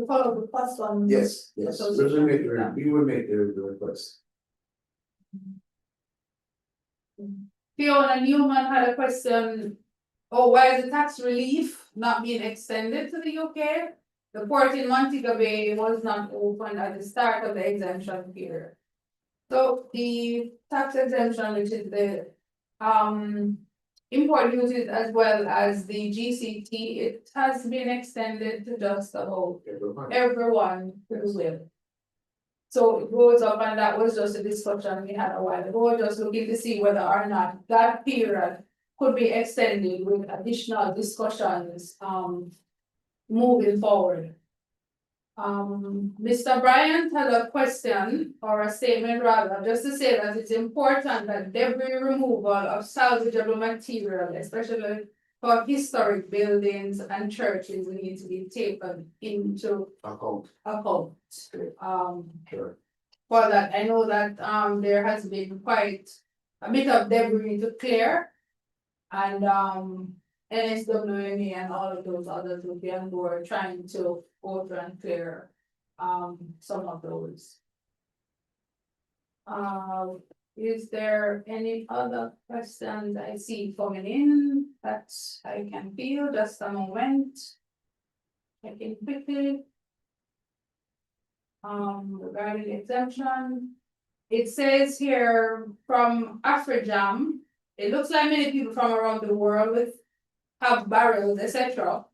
follow the first one.
Yes, yes, we will make the request.
Fiona Newman had a question. Oh, why is the tax relief not being extended to the UK? The port in Montego Bay was not open at the start of the exemption period. So the tax exemption, which is the import duties as well as the GCT, it has been extended to just about everyone who will. So it goes up, and that was just a discussion we had a while ago, just looking to see whether or not that period could be extended with additional discussions moving forward. Mr. Bryant had a question or a statement rather, just to say that it's important that debris removal of salvageable material, especially for historic buildings and churches, need to be taken into account.
Sure.
For that, I know that there has been quite a bit of debris to clear. And NSWME and all of those others will be on board trying to alter and clear some of those. Is there any other questions I see coming in that I can feel? Just a moment. Checking quickly. Regarding exemption, it says here from AfriJam, it looks like many people from around the world have barrels, etc.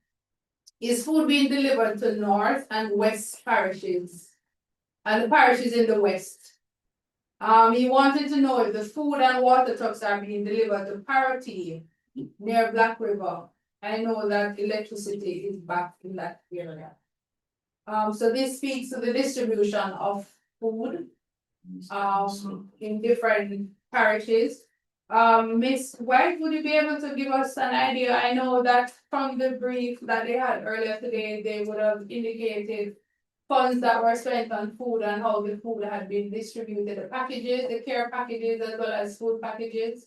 Is food being delivered to North and West parishes, and the parishes in the West? He wanted to know if the food and water trucks are being delivered to Parity near Black River. I know that electricity is back in that area. So this speaks to the distribution of food in different parishes. Ms. White, would you be able to give us an idea? I know that from the brief that they had earlier today, they would have indicated funds that were spent on food and how the food had been distributed, the packages, the care packages, as well as food packages.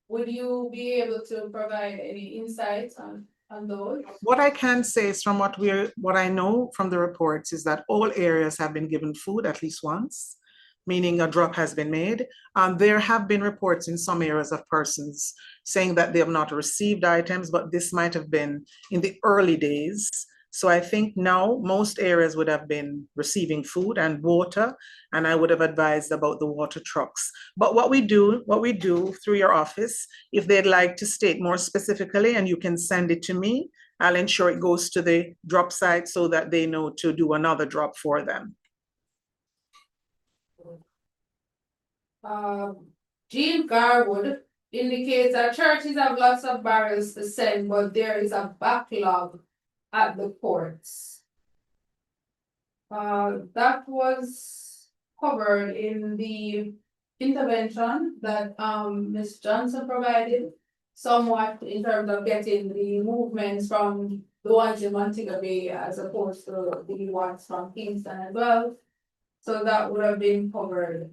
Would you be able to provide any insights on those?
What I can say is from what I know from the reports is that all areas have been given food at least once, meaning a drop has been made. There have been reports in some areas of persons saying that they have not received items, but this might have been in the early days. So I think now most areas would have been receiving food and water, and I would have advised about the water trucks. But what we do through your office, if they'd like to state more specifically, and you can send it to me, I'll ensure it goes to the drop site so that they know to do another drop for them.
Jean Garwood indicates that churches have lots of barrels to send, but there is a backlog at the ports. That was covered in the intervention that Ms. Johnson provided, somewhat in terms of getting the movements from the ones in Montego Bay as opposed to the ones from Kingston as well. So that would have been covered.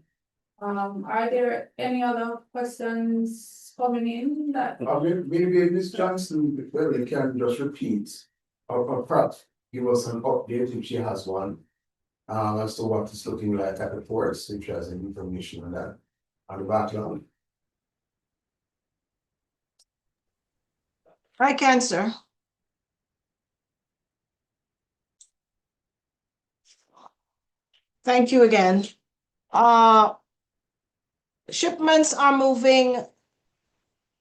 Are there any other questions coming in that?
Maybe Ms. Johnson, well, you can just repeat or perhaps give us an update if she has one as to what it's looking like at the ports, if she has any information on that, on the backlog.
I can, sir. Thank you again. Shipments are moving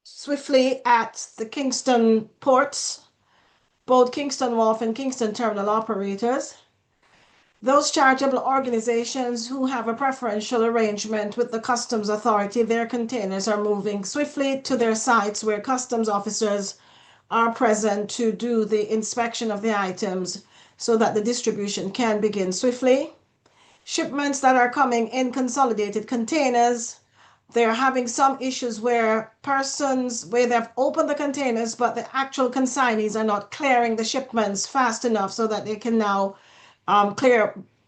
swiftly at the Kingston ports, both Kingston Wharf and Kingston Terminal operators. Those charitable organizations who have a preferential arrangement with the Customs Authority, their containers are moving swiftly to their sites where customs officers are present to do the inspection of the items so that the distribution can begin swiftly. Shipments that are coming in consolidated containers, they're having some issues where they've opened the containers, but the actual consignees are not clearing the shipments fast enough so that they can now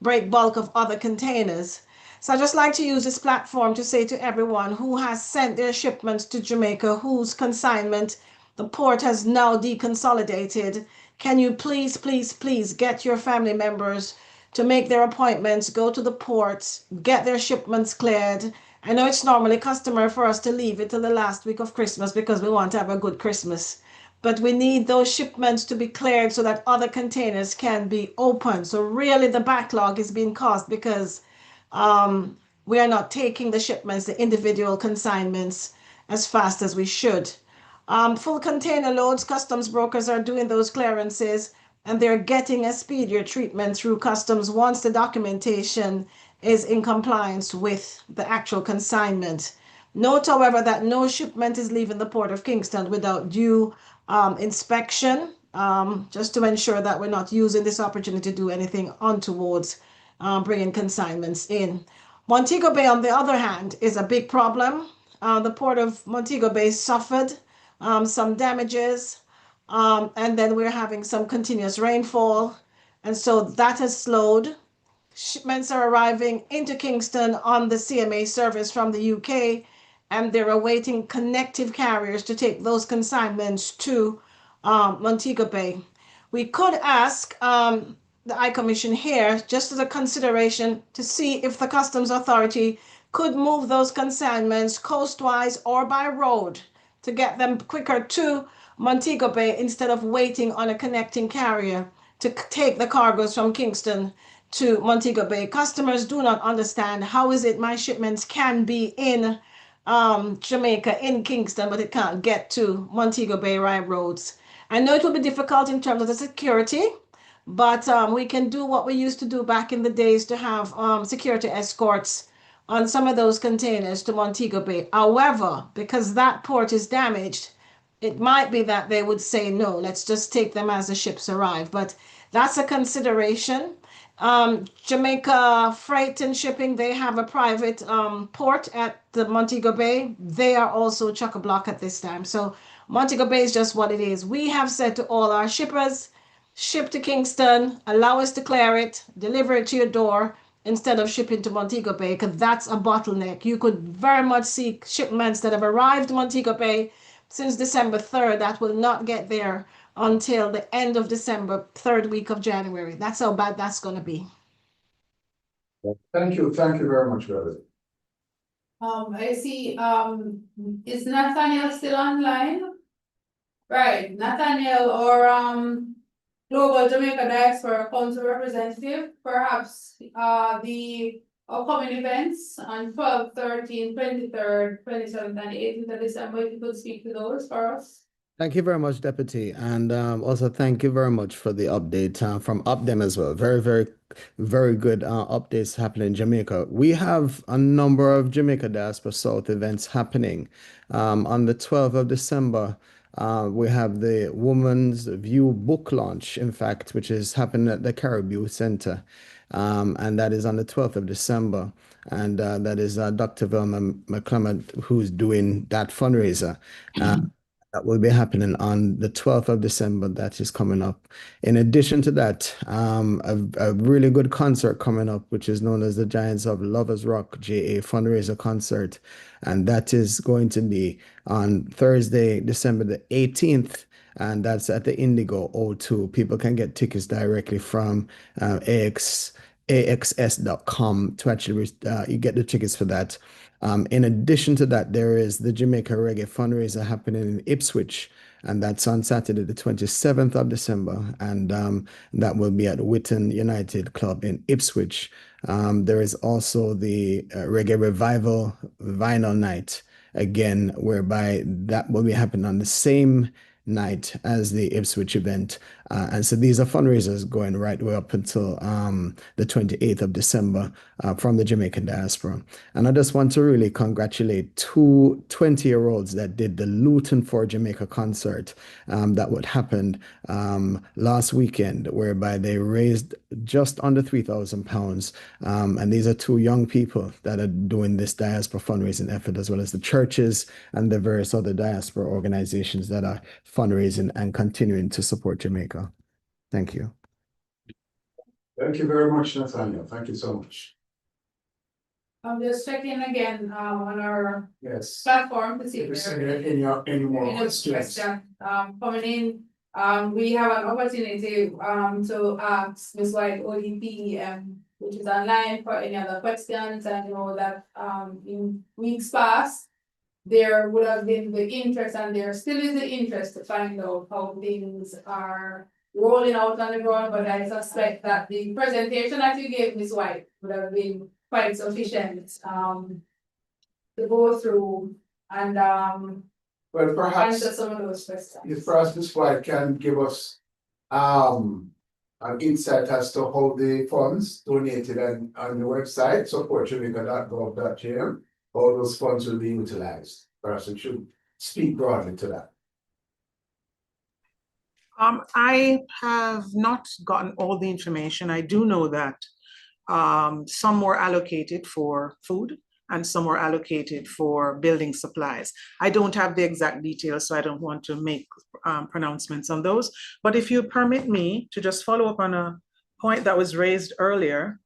break bulk of other containers. So I just like to use this platform to say to everyone who has sent their shipments to Jamaica, whose consignment the port has now deconsolidated, can you please, please, please get your family members to make their appointments, go to the ports, get their shipments cleared. I know it's normally customary for us to leave it till the last week of Christmas because we want to have a good Christmas. But we need those shipments to be cleared so that other containers can be opened. So really the backlog is being caused because we are not taking the shipments, the individual consignments, as fast as we should. Full container loads, customs brokers are doing those clearances and they're getting a speedier treatment through customs once the documentation is in compliance with the actual consignment. Note, however, that no shipment is leaving the Port of Kingston without due inspection, just to ensure that we're not using this opportunity to do anything untowards, bringing consignments in. Montego Bay, on the other hand, is a big problem. The Port of Montego Bay suffered some damages, and then we're having some continuous rainfall, and so that has slowed. Shipments are arriving into Kingston on the CMA service from the UK, and they're awaiting connective carriers to take those consignments to Montego Bay. We could ask the High Commission here, just as a consideration, to see if the Customs Authority could move those consignments coastwise or by road to get them quicker to Montego Bay instead of waiting on a connecting carrier to take the cargoes from Kingston to Montego Bay. Customers do not understand how is it my shipments can be in Jamaica, in Kingston, but it can't get to Montego Bay roads. I know it will be difficult in terms of the security, but we can do what we used to do back in the days to have security escorts on some of those containers to Montego Bay. However, because that port is damaged, it might be that they would say, no, let's just take them as the ships arrive. But that's a consideration. Jamaica Freight and Shipping, they have a private port at the Montego Bay. They are also chock-a-block at this time. So Montego Bay is just what it is. We have said to all our shippers, ship to Kingston, allow us to clear it, deliver it to your door instead of shipping to Montego Bay, because that's a bottleneck. You could very much see shipments that have arrived in Montego Bay since December 3rd that will not get there until the end of December, third week of January. That's how bad that's going to be.
Thank you very much, brother.
I see, is Nathaniel still online? Right, Nathaniel or Global Jamaica Diaspora Council representative, perhaps the upcoming events on 12th, 13th, 23rd, 27th, and 18th of December, if you could speak to those for us.
Thank you very much, Deputy. And also thank you very much for the update from UpDem as well. Very, very, very good updates happening in Jamaica. We have a number of Jamaica Diaspora South events happening. On the 12th of December, we have the Women's View book launch, in fact, which is happening at the Caribbean Center. And that is on the 12th of December. And that is Dr. Velma McClement who's doing that fundraiser. That will be happening on the 12th of December. That is coming up. In addition to that, a really good concert coming up, which is known as the Giants of Lovers Rock JA fundraiser concert. And that is going to be on Thursday, December the 18th. And that's at the Indigo O2. People can get tickets directly from axs.com to actually you get the tickets for that. In addition to that, there is the Jamaica Reggae fundraiser happening in Ipswich, and that's on Saturday, the 27th of December, and that will be at Witten United Club in Ipswich. There is also the Reggae Revival Vinyl Night, again, whereby that will be happening on the same night as the Ipswich event. And so these are fundraisers going right way up until the 28th of December from the Jamaican diaspora. And I just want to really congratulate two 20-year-olds that did the Luton for Jamaica concert that would happened last weekend, whereby they raised just under £3,000. And these are two young people that are doing this diaspora fundraising effort, as well as the churches and the various other diaspora organizations that are fundraising and continuing to support Jamaica. Thank you.
Thank you very much, Nathaniel. Thank you so much.
I'm just checking again, on our
Yes.
platform to see
If
if
there's
there
any more
any
questions.
question, coming in. We have an opportunity, to ask Ms. White ODP, which is online for any other questions. I know that, in weeks past, there would have been the interest, and there still is the interest to find out how things are rolling out on the ground, but I suspect that the presentation that you gave, Ms. White, would have been quite sufficient, to go through and,
Well, perhaps,
answer some of those questions.
if perhaps Ms. White can give us an insight as to how the funds donated on the website, supportjamaica.gov.gm, how those funds will be utilized. Perhaps it should speak broadly to that.
I have not gotten all the information. I do know that some were allocated for food and some were allocated for building supplies. I don't have the exact details, so I don't want to make pronouncements on those. But if you permit me to just follow up on a point that was raised earlier,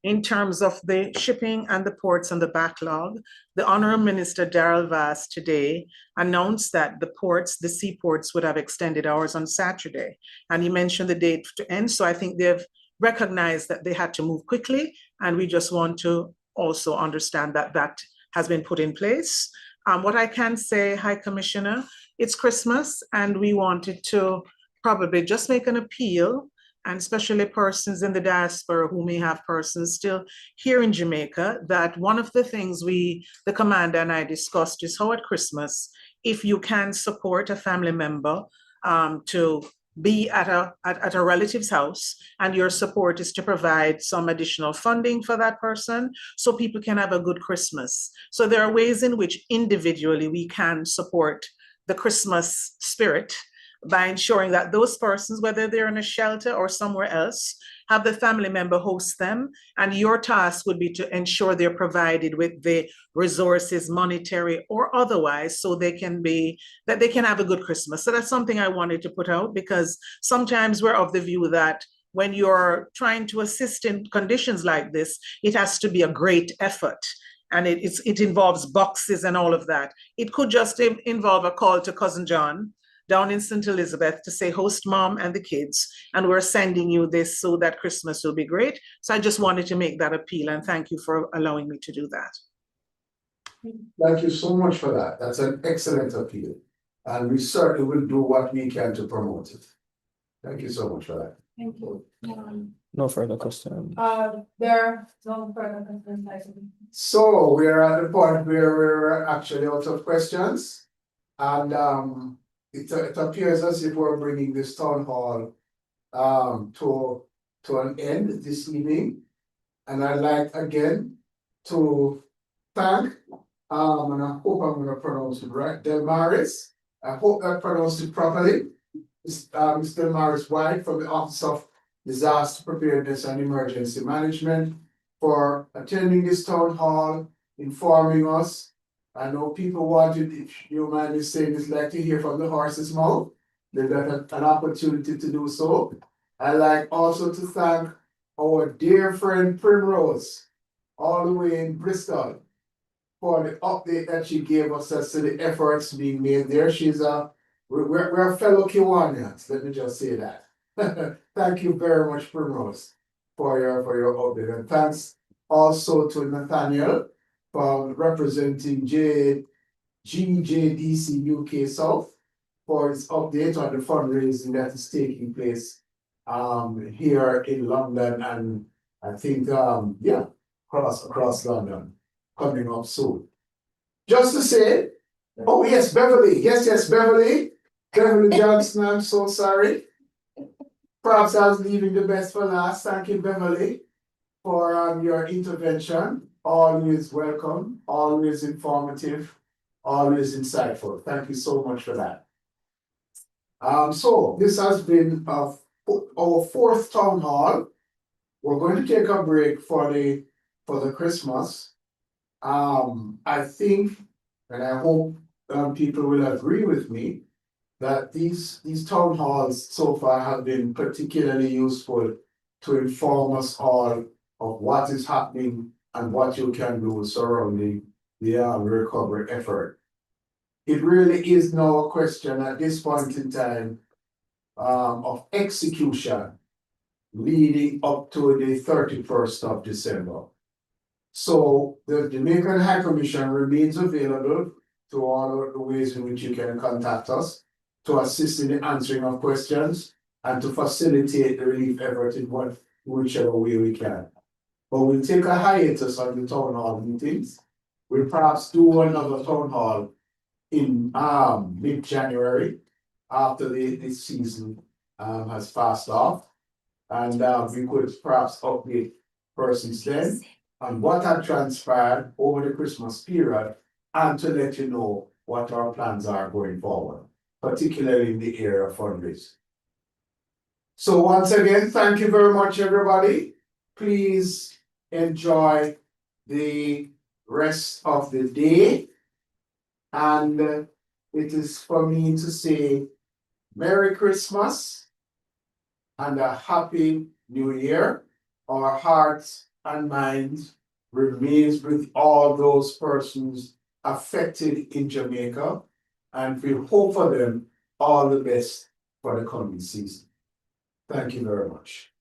in terms of the shipping and the ports and the backlog, the Honorable Minister Darrell Vass today announced that the ports, the seaports, would have extended hours on Saturday. And he mentioned the date to end. So I think they've recognized that they had to move quickly. And we just want to also understand that that has been put in place. What I can say, High Commissioner, it's Christmas and we wanted to probably just make an appeal, and especially persons in the diaspora who may have persons still here in Jamaica, that one of the things the commander and I discussed is how at Christmas, if you can support a family member to be at a relative's house, and your support is to provide some additional funding for that person so people can have a good Christmas. So there are ways in which individually we can support the Christmas spirit by ensuring that those persons, whether they're in a shelter or somewhere else, have the family member host them. And your task would be to ensure they're provided with the resources, monetary or otherwise, so they can have a good Christmas. So that's something I wanted to put out, because sometimes we're of the view that when you're trying to assist in conditions like this, it has to be a great effort. And it involves boxes and all of that. It could just involve a call to Cousin John down in St. Elizabeth to say, host mom and the kids, and we're sending you this so that Christmas will be great. So I just wanted to make that appeal, and thank you for allowing me to do that.
Thank you so much for that. That's an excellent appeal. And we certainly will do what we can to promote it. Thank you so much for that.
Thank you.
No further questions.
There are no further questions, I think.
So we are at the point where we're actually out of questions. And it appears as if we're bringing this town hall to an end this evening. And I'd like again to thank, and I hope I'm going to pronounce it right, Delmaris. I hope I pronounced it properly. Ms. Delmaris White from the Office of Disaster Preparedness and Emergency Management for attending this town hall, informing us. I know people wanted, if you mind me saying this, like to hear from the horse's mouth. They got an opportunity to do so. I like also to thank our dear friend Primrose, all the way in Bristol, for the update that she gave us as to the efforts being made there. We're fellow Kiwanians, let me just say that. Thank you very much, Primrose, for your update. And thanks also to Nathaniel for representing GJDC UK South for his update on the fundraising that is taking place here in London, and I think across London, coming up soon. Just to say, oh yes, Beverly, yes, Beverly. Beverly Johnson, I'm so sorry. Perhaps I was leaving the best for last. Thank you, Beverly, for your intervention. Always welcome, always informative, always insightful. Thank you so much for that. So this has been our fourth town hall. We're going to take a break for the Christmas. I think, and I hope people will agree with me, that these town halls so far have been particularly useful to inform us all of what is happening and what you can do surrounding the recovery effort. It really is now a question at this point in time of execution leading up to the 31st of December. So the Jamaican High Commission remains available to all of the ways in which you can contact us to assist in the answering of questions and to facilitate the relief effort in whichever way we can. But we'll take a hiatus on the town hall meetings. We'll perhaps do another town hall in mid-January after the season has passed off. And we could perhaps update persons then on what had transpired over the Christmas period and to let you know what our plans are going forward, particularly in the area of fundraising. So once again, thank you very much, everybody. Please enjoy the rest of the day. And it is for me to say Merry Christmas and a Happy New Year. Our hearts and minds remains with all those persons affected in Jamaica, and we hope for them all the best for the coming season. Thank you very much.